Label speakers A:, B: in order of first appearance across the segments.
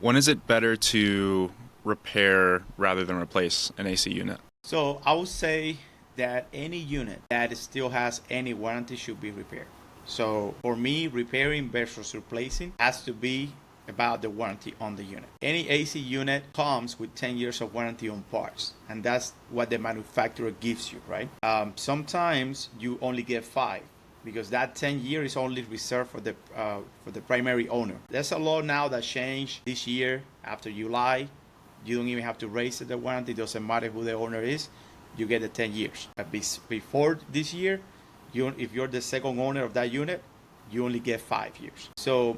A: When is it better to repair rather than replace an AC unit?
B: So I would say that any unit that still has any warranty should be repaired. So for me, repairing versus replacing has to be about the warranty on the unit. Any AC unit comes with 10 years of warranty on parts, and that's what the manufacturer gives you, right? Sometimes you only get 5 because that 10 year is only reserved for the primary owner. There's a law now that changed this year after July. You don't even have to raise the warranty. It doesn't matter who the owner is. You get the 10 years. Before this year, if you're the second owner of that unit, you only get 5 years. So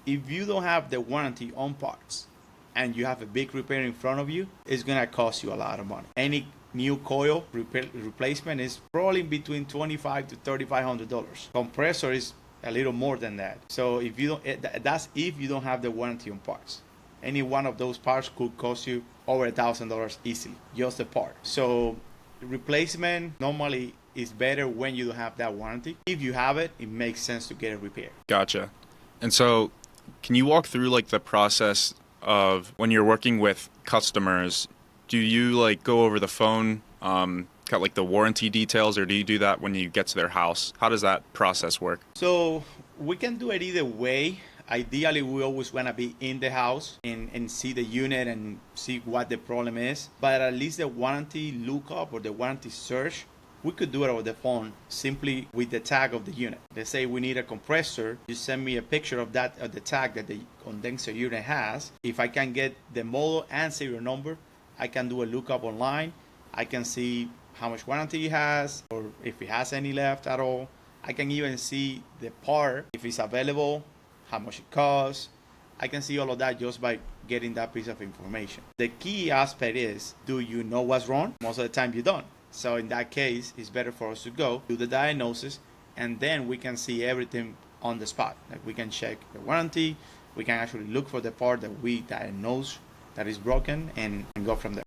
B: if you don't have the warranty on parts and you have a big repair in front of you, it's gonna cost you a lot of money. Any new coil replacement is probably between $2,500 to $3,500. Compressor is a little more than that. So if you don't, that's if you don't have the warranty on parts. Any one of those parts could cost you over $1,000 easily, just the part. So replacement normally is better when you don't have that warranty. If you have it, it makes sense to get it repaired.
A: Gotcha. And so, can you walk through like the process of when you're working with customers? Do you like go over the phone, got like the warranty details, or do you do that when you get to their house? How does that process work?
B: So we can do it either way. Ideally, we always want to be in the house and see the unit and see what the problem is. But at least the warranty lookup or the warranty search, we could do it over the phone simply with the tag of the unit. Let's say we need a compressor. You send me a picture of that, of the tag that the condenser unit has. If I can get the model and serial number, I can do a lookup online. I can see how much warranty it has or if it has any left at all. I can even see the part, if it's available, how much it costs. I can see all of that just by getting that piece of information. The key aspect is, do you know what's wrong? Most of the time you don't. So in that case, it's better for us to go do the diagnosis, and then we can see everything on the spot. Like we can check the warranty, we can actually look for the part that we diagnose that is broken and go from there.